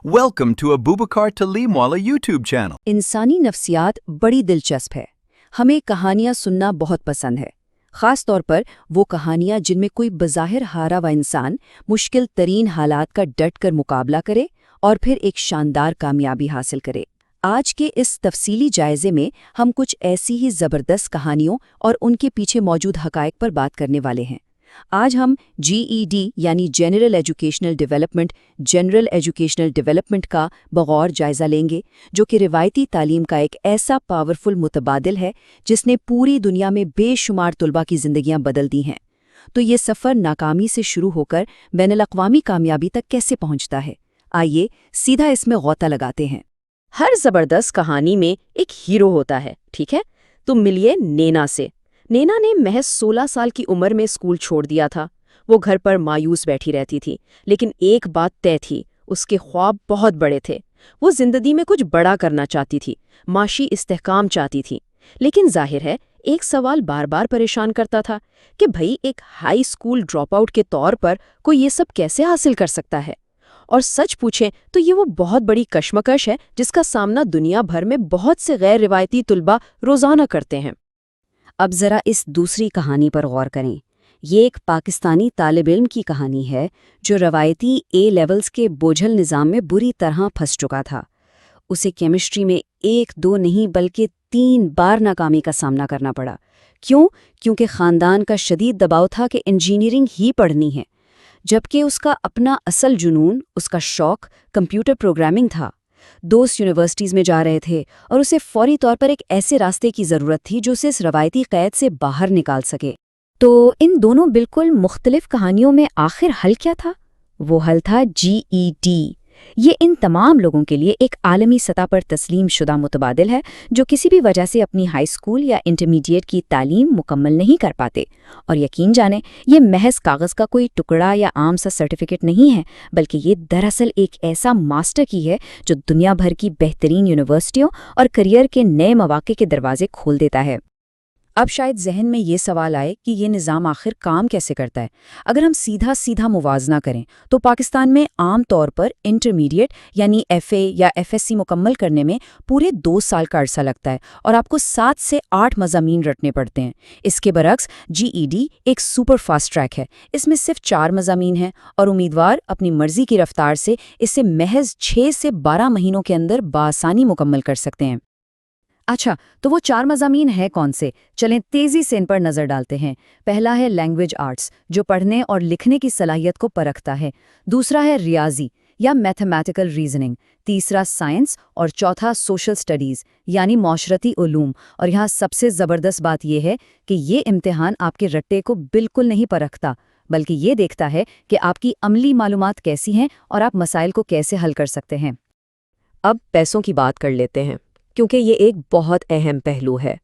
Welcome to Abubakar Talimwala YouTube channel. इंसानी नफ्सियात बड़ी दिलचस्प है। हमें कहानियाँ सुनना बहुत पसंद है, ख़ास तौर पर वो कहानियाँ जिनमें कोई बज़ाहिर हारा हुआ इंसान मुश्किल तरीन हालात का डट कर मुकाबला करे और फिर एक शानदार कामयाबी हासिल करे। आज के इस तफसीली जायज़े में हम कुछ ऐसी ही ज़बरदस्त कहानियों और उनके पीछे मौजूद हक़ाइक़ पर बात करने वाले हैं। आज हम GED यानी जनरल एजुकेशनल डेवलपमेंट का बगौर जायज़ा लेंगे, जो कि रिवायती तालीम का एक ऐसा पावरफुल मुतबादिल है जिसने पूरी दुनिया में बेशुमार तुलबा की ज़िंदगियां बदल दी हैं। तो ये सफ़र नाकामी से शुरू होकर बैनुल-अक़वामी कामयाबी तक कैसे पहुंचता है, आइए सीधा इसमें गौता लगाते हैं। हर ज़बरदस्त कहानी में एक हीरो होता है, ठीक है? तो मिलिए नैना से। नैना ने महज 16 साल की उम्र में स्कूल छोड़ दिया था। वो घर पर मायूस बैठी रहती थी, लेकिन एक बात तय थी, उसके ख्वाब बहुत बड़े थे। वो जिंदगी में कुछ बड़ा करना चाहती थी, माशी इस्तेहकाम चाहती थी। लेकिन जाहिर है, एक सवाल बार बार परेशान करता था कि भाई एक हाई स्कूल ड्रॉप आउट के तौर पर कोई ये सब कैसे हासिल कर सकता है। और सच पूछें तो ये वो बहुत बड़ी कश्मकश है जिसका सामना दुनिया भर में बहुत से गैर रिवायती तुलबा रोज़ाना करते हैं। अब ज़रा इस दूसरी कहानी पर गौर करें। ये एक पाकिस्तानी तालिब इल्म की कहानी है जो रवायती A लेवल्स के बोझल निज़ाम में बुरी तरह फंस चुका था। उसे केमिस्ट्री में 1-2 नहीं बल्कि 3 बार नाकामी का सामना करना पड़ा। क्यों? क्योंकि ख़ानदान का शदीद दबाव था कि इंजीनियरिंग ही पढ़नी है, जबकि उसका अपना असल जुनून, उसका शौक़ कंप्यूटर प्रोग्रामिंग था। दोस्त यूनिवर्सिटीज़ में जा रहे थे और उसे फौरी तौर पर एक ऐसे रास्ते की ज़रूरत थी जो उसे इस रवायती क़ैद से बाहर निकाल सके। तो इन दोनों बिल्कुल मुख्तलिफ कहानियों में आखिर हल क्या था? वो हल था GED। ये इन तमाम लोगों के लिए एक आलमी सतह पर तस्लीम शुदा मुतबादिल है जो किसी भी वजह से अपनी हाई स्कूल या इंटरमीडिएट की तालीम मुकम्मल नहीं कर पाते। और यकीन जाने, ये महज कागज़ का कोई टुकड़ा या आम सा सर्टिफिकेट नहीं है, बल्कि ये दरअसल एक ऐसा मास्टर की है जो दुनिया भर की बेहतरीन यूनिवर्सिटियों और करियर के नए मौक़े के दरवाजे खोल देता है। अब शायद जहन में ये सवाल आए कि ये निज़ाम आखिर काम कैसे करता है। अगर हम सीधा मुवाजना करें तो पाकिस्तान में आम तौर पर इंटरमीडिएट यानी FA या FSC मुकम्मल करने में पूरे 2 साल का अरसा लगता है और आपको 7 से 8 मज़ामीन रटने पड़ते हैं। इसके बरक्स GED एक सुपर फास्ट ट्रैक है। इसमें सिर्फ 4 मज़ामीन हैं और उम्मीदवार अपनी मर्जी की रफ्तार से इसे महज 6 से 12 महीनों के अंदर बासानी मुकम्मल कर सकते हैं। अच्छा, तो वो 4 मज़ामीन हैं कौन से? चलें तेज़ी से इन पर नज़र डालते हैं। पहला है लैंग्वेज आर्ट्स, जो पढ़ने और लिखने की सलाहियत को परखता है। दूसरा है रियाजी या मैथमेटिकल रीजनिंग। तीसरा साइंस और चौथा सोशल स्टडीज़ यानी मौशरती उलूम। और यहाँ सबसे ज़बरदस्त बात यह है कि ये इम्तिहान आपके रट्टे को बिल्कुल नहीं परखता, बल्कि ये देखता है कि आपकी अमली मालूमात कैसी हैं और आप मसाइल को कैसे हल कर सकते हैं। अब पैसों की बात कर लेते हैं, क्योंकि ये एक बहुत अहम पहलू है।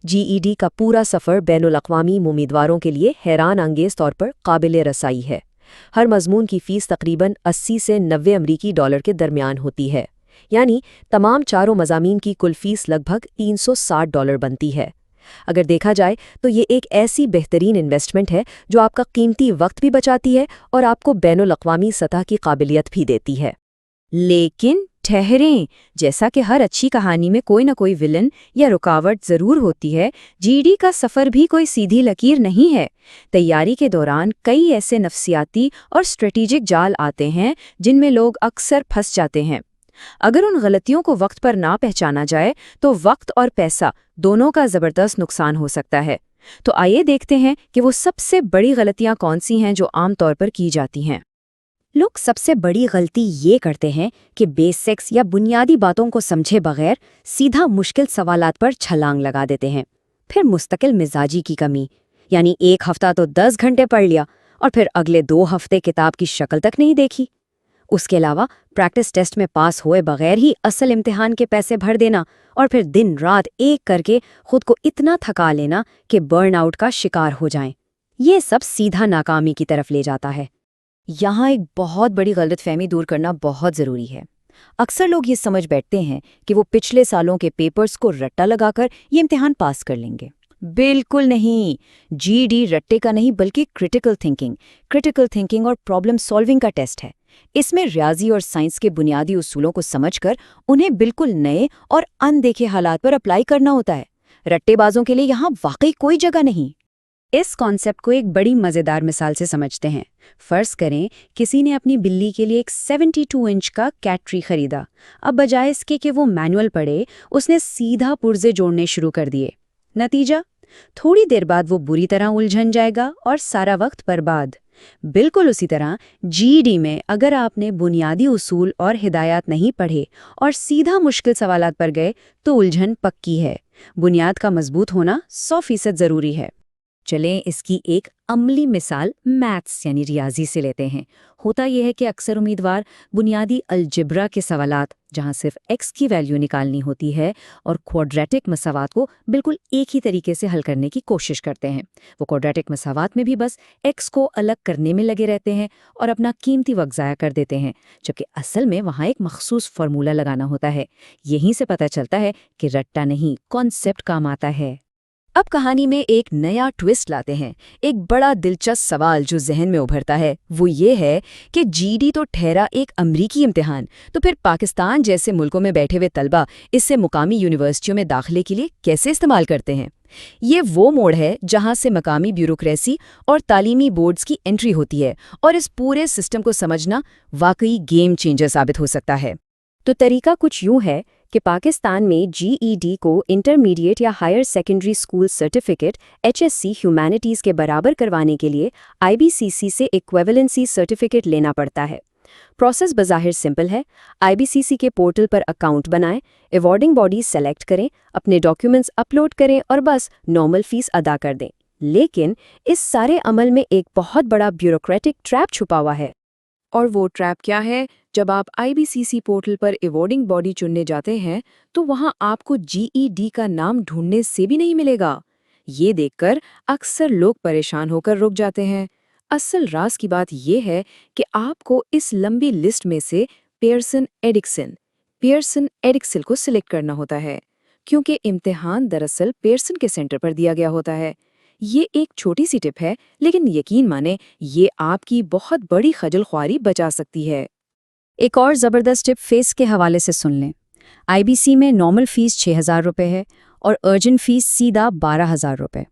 GED का पूरा सफ़र बैनुल-अक़वामी उम्मीदवारों के लिए हैरान अंगेज़ तौर पर काबिल रसाई है। हर मज़मून की फ़ीस तकरीबन 80 से 90 अमरीकी डॉलर के दरमियान होती है, यानी तमाम चारों मज़ामीन की कुल फ़ीस लगभग $360 बनती है। अगर देखा जाए तो ये एक ऐसी बेहतरीन इन्वेस्टमेंट है जो आपका कीमती वक्त भी बचाती है और आपको बैनुल-अक़वामी सतह की काबिलियत भी देती है। लेकिन ठहरें, जैसा कि हर अच्छी कहानी में कोई न कोई विलन या रुकावट ज़रूर होती है, GED का सफ़र भी कोई सीधी लकीर नहीं है। तैयारी के दौरान कई ऐसे नफ्सियाती और स्ट्रेटेजिक जाल आते हैं जिनमें लोग अक्सर फंस जाते हैं। अगर उन गलतियों को वक्त पर ना पहचाना जाए तो वक्त और पैसा दोनों का ज़बरदस्त नुकसान हो सकता है। तो आइए देखते हैं कि वो सबसे बड़ी गलतियाँ कौन सी हैं जो आम तौर पर की जाती हैं। लोग सबसे बड़ी गलती ये करते हैं कि बेसिक्स या बुनियादी बातों को समझे बगैर सीधा मुश्किल सवालात पर छलांग लगा देते हैं। फिर मुस्तकिल मिजाजी की कमी, यानी एक हफ्ता तो 10 घंटे पढ़ लिया और फिर अगले 2 हफ्ते किताब की शक्ल तक नहीं देखी। उसके अलावा प्रैक्टिस टेस्ट में पास हुए बगैर ही असल इम्तिहान के पैसे भर देना और फिर दिन रात एक करके खुद को इतना थका लेना कि बर्नआउट का शिकार हो जाएं। ये सब सीधा नाकामी की तरफ ले जाता है। यहाँ एक बहुत बड़ी गलतफहमी दूर करना बहुत ज़रूरी है। अक्सर लोग ये समझ बैठते हैं कि वो पिछले सालों के पेपर्स को रट्टा लगाकर ये इम्तिहान पास कर लेंगे। बिल्कुल नहीं। GED रट्टे का नहीं बल्कि क्रिटिकल थिंकिंग और प्रॉब्लम सॉल्विंग का टेस्ट है। इसमें रियाजी और साइंस के बुनियादी उसूलों को समझकर उन्हें बिल्कुल नए और अनदेखे हालात पर अप्लाई करना होता है। रट्टेबाजों के लिए यहाँ वाकई कोई जगह नहीं। इस कॉन्सेप्ट को एक बड़ी मज़ेदार मिसाल से समझते हैं। फर्ज करें किसी ने अपनी बिल्ली के लिए एक 72 इंच का कैट ट्री खरीदा। अब बजाय इसके कि वो मैनुअल पढ़े, उसने सीधा पुर्जे जोड़ने शुरू कर दिए। नतीजा, थोड़ी देर बाद वो बुरी तरह उलझन जाएगा और सारा वक्त बर्बाद। बिल्कुल उसी तरह जीईडी में अगर आपने बुनियादी उसूल और हिदायत नहीं पढ़े और सीधा मुश्किल सवालात पर गए तो उलझन पक्की है। बुनियाद का मजबूत होना 100% ज़रूरी है। चलें इसकी एक अमली मिसाल मैथ्स यानी रियाजी से लेते हैं। होता यह है कि अक्सर उम्मीदवार बुनियादी अलजेब्रा के सवालात, जहां सिर्फ एक्स की वैल्यू निकालनी होती है, और क्वाड्रेटिक मसावात को बिल्कुल एक ही तरीके से हल करने की कोशिश करते हैं। वो क्वाड्रेटिक मसावात में भी बस एक्स को अलग करने में लगे रहते हैं और अपना कीमती वक्त ज़ाया कर देते हैं, जबकि असल में वहाँ एक मखसूस फार्मूला लगाना होता है। यहीं से पता चलता है कि रट्टा नहीं, कॉन्सेप्ट काम आता है। अब कहानी में एक नया ट्विस्ट लाते हैं। एक बड़ा दिलचस्प सवाल जो जहन में उभरता है वो ये है कि जीडी तो ठहरा एक अमरीकी इम्तिहान, तो फिर पाकिस्तान जैसे मुल्कों में बैठे हुए तलबा इससे मुकामी यूनिवर्सिटियों में दाखिले के लिए कैसे इस्तेमाल करते हैं। ये वो मोड़ है जहां से मकामी ब्यूरोक्रेसी और तालीमी बोर्ड्स की एंट्री होती है, और इस पूरे सिस्टम को समझना वाकई गेम चेंजर साबित हो सकता है। तो तरीका कुछ यूं है कि पाकिस्तान में जीईडी को इंटरमीडिएट या higher secondary school certificate HSC humanities के बराबर करवाने के लिए IBCC से इक्विवेलेंसी सर्टिफिकेट लेना पड़ता है। प्रोसेस बज़ाहिर सिंपल है। IBCC के पोर्टल पर अकाउंट बनाएं, अवॉर्डिंग बॉडी सेलेक्ट करें, अपने डॉक्यूमेंट्स अपलोड करें और बस नॉर्मल फीस अदा कर दें। लेकिन इस सारे अमल में एक बहुत बड़ा ब्यूरोक्रेटिक ट्रैप छुपा हुआ है। और वो ट्रैप क्या है? जब आप IBCC पोर्टल पर अवॉर्डिंग बॉडी चुनने जाते हैं तो वहां आपको जीईडी का नाम ढूंढने से भी नहीं मिलेगा। ये देखकर अक्सर लोग परेशान होकर रुक जाते हैं। असल राज की बात यह है कि आपको इस लंबी लिस्ट में से पियर्सन एडिक्सिल को सिलेक्ट करना होता है, क्योंकि इम्तिहान दरअसल पियर्सन के सेंटर पर दिया गया होता है। ये एक छोटी सी टिप है, लेकिन यकीन माने ये आपकी बहुत बड़ी खजल-ख्वारी बचा सकती है। एक और ज़बरदस्त टिप फेस के हवाले से सुन लें। IBC में नॉर्मल फ़ीस 6,000 रुपये है और अर्जेंट फ़ीस सीधा 12,000 रुपये।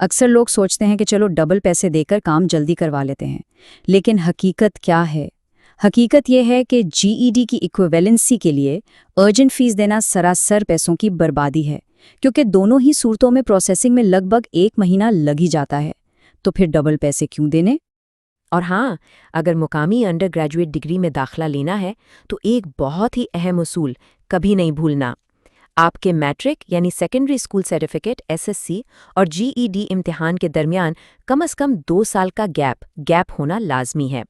अक्सर लोग सोचते हैं कि चलो डबल पैसे देकर काम जल्दी करवा लेते हैं, लेकिन हकीकत क्या है? हकीकत यह है कि जीईडी की इक्विवेलेंसी के लिए अर्जेंट फ़ीस देना सरासर पैसों की बर्बादी है, क्योंकि दोनों ही सूरतों में प्रोसेसिंग में लगभग 1 महीना लग ही जाता है। तो फिर डबल पैसे क्यों देने? और हाँ, अगर मुकामी अंडर ग्रेजुएट डिग्री में दाखिला लेना है तो एक बहुत ही अहम उसूल कभी नहीं भूलना। आपके मैट्रिक यानी सेकेंडरी स्कूल सर्टिफिकेट SSC और जीईडी इम्तिहान के दरमियान कम से कम 2 साल का गैप होना लाजमी है।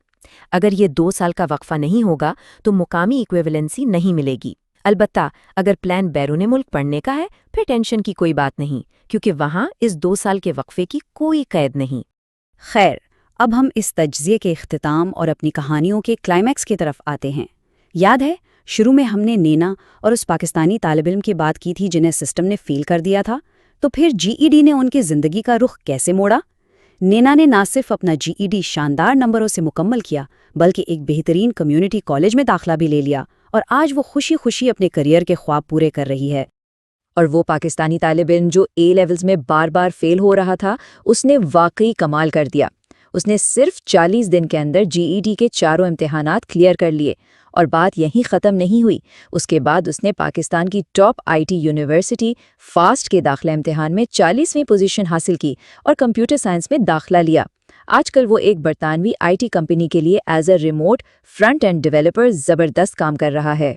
अगर ये 2 साल का वक्फा नहीं होगा तो मुकामी इक्विवेलेंसी नहीं मिलेगी। अलबत्ता अगर प्लान बैरून मुल्क पढ़ने का है फिर टेंशन की कोई बात नहीं, क्योंकि वहाँ इस 2 साल के वक्फे की कोई कैद नहीं। खैर, अब हम इस तज्ज़िये के इख्तिताम और अपनी कहानियों के क्लाइमैक्स की तरफ आते हैं। याद है, शुरू में हमने नैना और उस पाकिस्तानी तालिब इल्म की बात की थी जिन्हें सिस्टम ने फेल कर दिया था। तो फिर जीईडी ने उनकी ज़िंदगी का रुख कैसे मोड़ा? नैना ने ना सिर्फ अपना जीईडी शानदार नंबरों से मुकम्मल किया, बल्कि एक बेहतरीन कम्युनिटी कॉलेज में दाखिला भी ले लिया, और आज वो खुशी खुशी अपने करियर के ख्वाब पूरे कर रही है। और वो पाकिस्तानी तालिब इल्म जो A लेवल्स में बार बार फेल हो रहा था, उसने वाकई कमाल कर दिया। उसने सिर्फ 40 दिन के अंदर जीईडी के 4 इम्तिहानात क्लियर कर लिए। और बात यहीं ख़त्म नहीं हुई। उसके बाद उसने पाकिस्तान की टॉप IT यूनिवर्सिटी फास्ट के दाखिला इम्तिहान में 40वीं पोजीशन हासिल की और कंप्यूटर साइंस में दाखिला लिया। आजकल वो एक बरतानवी IT कंपनी के लिए as a remote front end developer ज़बरदस्त काम कर रहा है।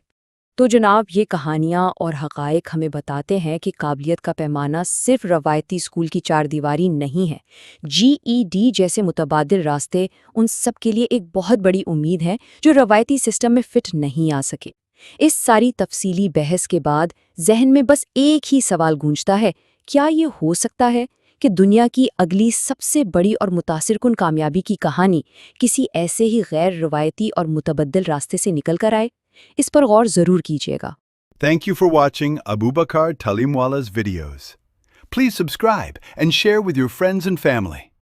तो जनाब, ये कहानियाँ और हक़ाइक़ हमें बताते हैं कि काबिलियत का पैमाना सिर्फ रवायती स्कूल की 4 दीवारी नहीं है। जीईडी जैसे मुतबादिल रास्ते उन सब के लिए एक बहुत बड़ी उम्मीद है जो रवायती सिस्टम में फिट नहीं आ सके। इस सारी तफसीली बहस के बाद जहन में बस एक ही सवाल गूंजता है, क्या ये हो सकता है कि दुनिया की अगली सबसे बड़ी और मुतासिरकुन कामयाबी की कहानी किसी ऐसे ही गैर रवायती और मुतबद्दिल रास्ते से निकल कर आए? इस पर गौर ज़रूर कीजिएगा। Thank you for watching Abubakar Talimwala's videos. Please subscribe and share with your friends and family.